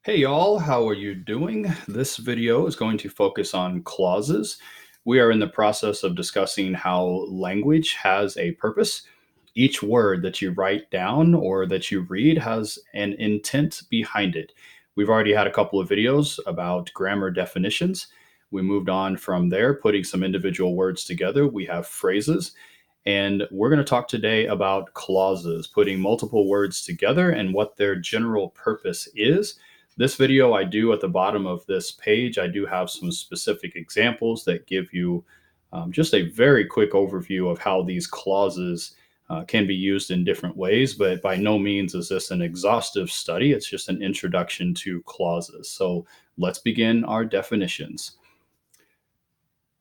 Hey y'all, how are you doing? This video is going to focus on clauses. We are in the process of discussing how language has a purpose. Each word that you write down or that you read has an intent behind it. We've already had a couple of videos about grammar definitions. We moved on from there, putting some individual words together. We have phrases. And we're going to talk today about clauses, putting multiple words together and what their general purpose is. This video I do at the bottom of this page, I do have some specific examples that give you just a very quick overview of how these clauses can be used in different ways, but by no means is this an exhaustive study. It's just an introduction to clauses. So let's begin our definitions.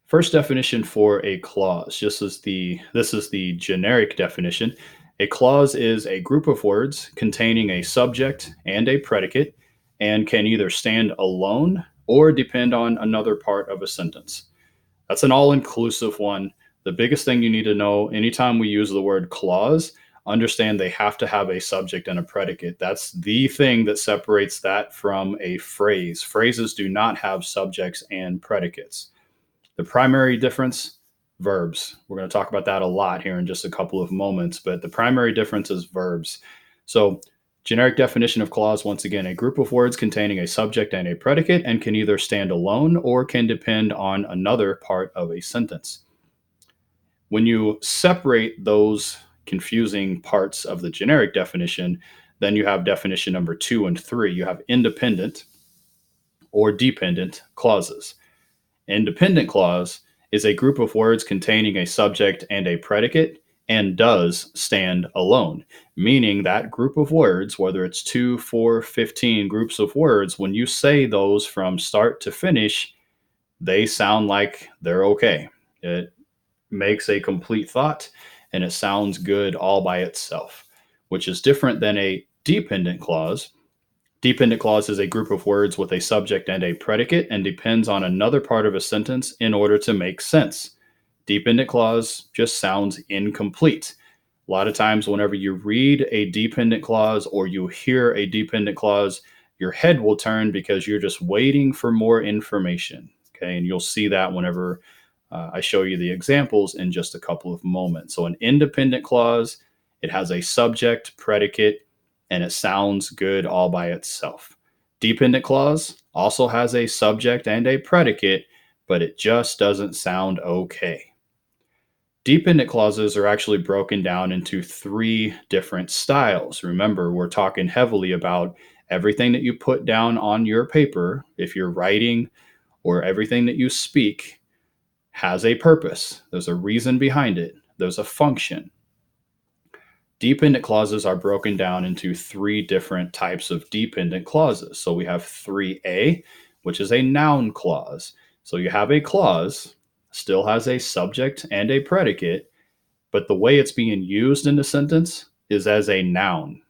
First definition for a clause, this is the generic definition. A clause is a group of words containing a subject and a predicate and can either stand alone or depend on another part of a sentence. That's an all-inclusive one. The biggest thing you need to know anytime we use the word clause, understand they have to have a subject and a predicate. That's the thing that separates that from a phrase. Phrases do not have subjects and predicates. The primary difference, verbs. We're going to talk about that a lot here in just a couple of moments, but the primary difference is verbs. So, generic definition of clause, once again, a group of words containing a subject and a predicate and can either stand alone or can depend on another part of a sentence. When you separate those confusing parts of the generic definition, then you have definition number 2 and 3. You have independent or dependent clauses. Independent clause is a group of words containing a subject and a predicate and does stand alone, meaning that group of words, whether it's 2, 4, 15 groups of words, when you say those from start to finish, they sound like they're okay. It makes a complete thought and it sounds good all by itself, which is different than a dependent clause. Dependent clause is a group of words with a subject and a predicate and depends on another part of a sentence in order to make sense. Dependent clause just sounds incomplete. A lot of times, whenever you read a dependent clause or you hear a dependent clause, your head will turn because you're just waiting for more information. Okay, and you'll see that whenever I show you the examples in just a couple of moments. So, an independent clause, it has a subject, predicate, and it sounds good all by itself. Dependent clause also has a subject and a predicate, but it just doesn't sound okay. Dependent clauses are actually broken down into 3 different styles. Remember, we're talking heavily about everything that you put down on your paper, if you're writing, or everything that you speak has a purpose. There's a reason behind it. There's a function. Dependent clauses are broken down into 3 different types of dependent clauses. So we have 3A, which is a noun clause. So you have a clause, still has a subject and a predicate, but the way it's being used in the sentence is as a noun.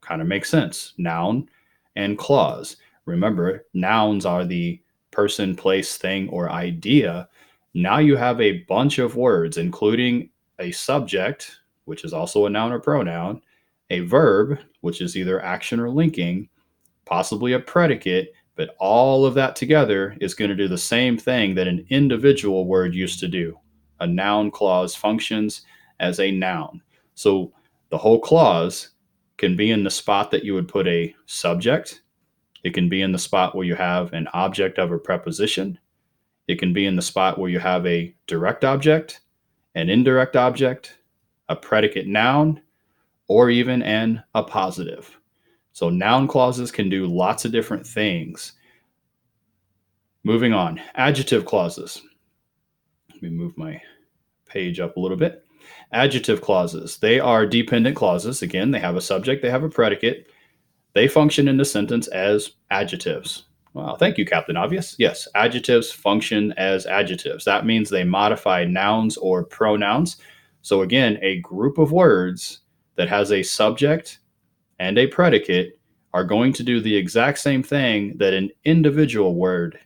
Kind of makes sense. Noun and clause. Remember, nouns are the person, place, thing, or idea. Now you have a bunch of words, including a subject, which is also a noun or pronoun, a verb, which is either action or linking, possibly a predicate, but all of that together is going to do the same thing that an individual word used to do. A noun clause functions as a noun. So the whole clause can be in the spot that you would put a subject. It can be in the spot where you have an object of a preposition. It can be in the spot where you have a direct object, an indirect object, a predicate noun, or even an appositive. So noun clauses can do lots of different things. Moving on, adjective clauses. Let me move my page up a little bit. Adjective clauses, they are dependent clauses. Again, they have a subject, they have a predicate. They function in the sentence as adjectives. Well, thank you, Captain Obvious. Yes, adjectives function as adjectives. That means they modify nouns or pronouns. So again, a group of words that has a subject and a predicate are going to do the exact same thing that an individual word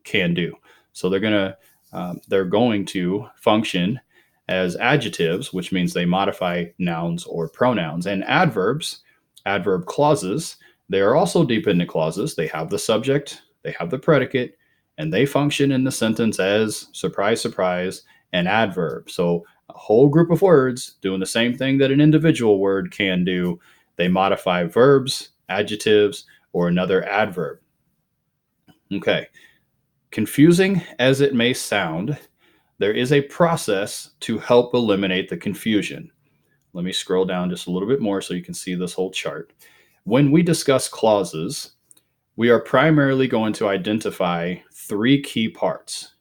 can do. So they're going to function as adjectives, which means they modify nouns or pronouns. And adverbs, adverb clauses, They are also dependent clauses. They have the subject, they have the predicate, and they function in the sentence as, surprise, surprise, an adverb. So a whole group of words doing the same thing that an individual word can do. They modify verbs, adjectives, or another adverb. Okay. Confusing as it may sound, there is a process to help eliminate the confusion. Let me scroll down just a little bit more so you can see this whole chart. When we discuss clauses, we are primarily going to identify three key parts.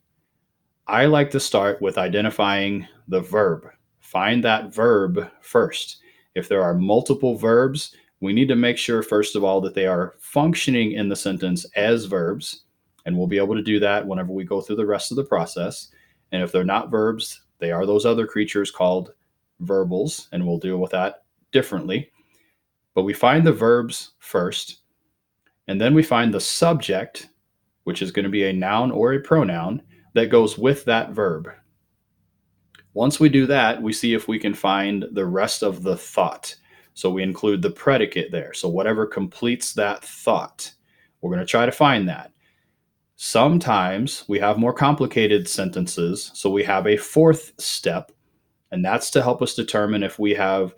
I like to start with identifying the verb. Find that verb first. If there are multiple verbs, we need to make sure, first of all, that they are functioning in the sentence as verbs. And we'll be able to do that whenever we go through the rest of the process. And if they're not verbs, they are those other creatures called verbals, and we'll deal with that differently. But we find the verbs first, and then we find the subject, which is going to be a noun or a pronoun that goes with that verb. Once we do that, we see if we can find the rest of the thought. So we include the predicate there. So whatever completes that thought, we're going to try to find that. Sometimes we have more complicated sentences, so we have a fourth step, and that's to help us determine if we have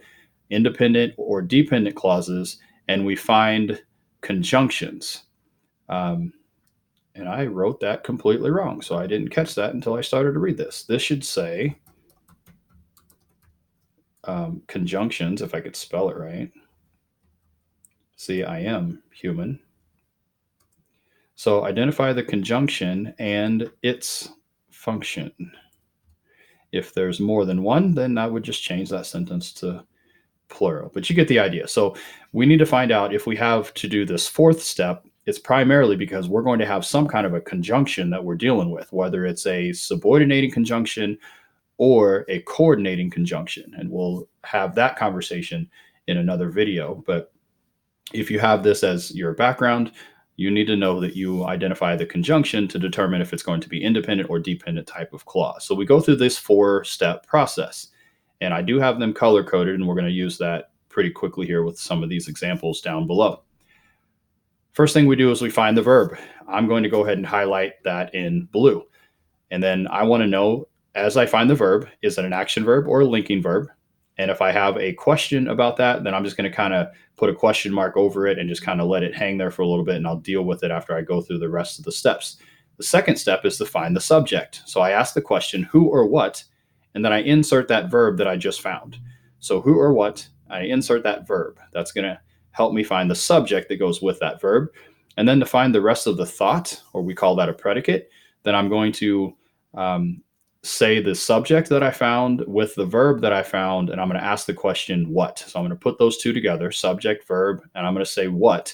independent or dependent clauses, and we find conjunctions. And I wrote that completely wrong, so I didn't catch that until I started to read this. This should say conjunctions, if I could spell it right. See, I am human. So identify the conjunction and its function. If there's more than one, then I would just change that sentence to plural, but you get the idea. So we need to find out if we have to do this fourth step. It's primarily because we're going to have some kind of a conjunction that we're dealing with, whether it's a subordinating conjunction or a coordinating conjunction. And we'll have that conversation in another video. But if you have this as your background, you need to know that you identify the conjunction to determine if it's going to be independent or dependent type of clause. So we go through this 4-step process. And I do have them color coded, and we're going to use that pretty quickly here with some of these examples down below. First thing we do is we find the verb. I'm going to go ahead and highlight that in blue. And then I want to know, as I find the verb, is it an action verb or a linking verb? And if I have a question about that, then I'm just going to kind of put a question mark over it and just kind of let it hang there for a little bit, and I'll deal with it after I go through the rest of the steps. The second step is to find the subject. So I ask the question, who or what? And then I insert that verb that I just found. So who or what, I insert that verb. That's going to help me find the subject that goes with that verb. And then to find the rest of the thought, or we call that a predicate, then I'm going to say the subject that I found with the verb that I found, and I'm going to ask the question, what? So I'm going to put those two together, subject, verb, and I'm going to say what.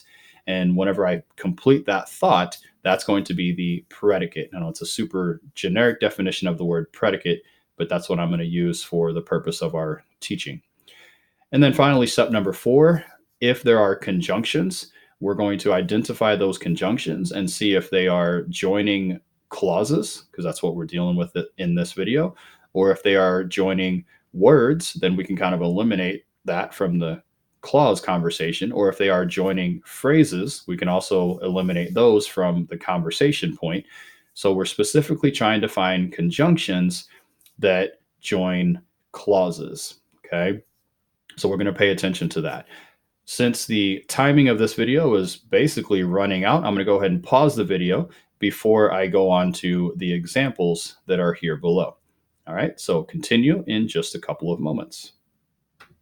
And whenever I complete that thought, that's going to be the predicate. I know it's a super generic definition of the word predicate, but that's what I'm going to use for the purpose of our teaching. And then finally, step number 4, if there are conjunctions, we're going to identify those conjunctions and see if they are joining clauses, because that's what we're dealing with in this video, or if they are joining words, then we can kind of eliminate that from the clause conversation, or if they are joining phrases, we can also eliminate those from the conversation point. So we're specifically trying to find conjunctions that join clauses, okay? So we're going to pay attention to that. Since the timing of this video is basically running out, I'm going to go ahead and pause the video before I go on to the examples that are here below. All right, so continue in just a couple of moments.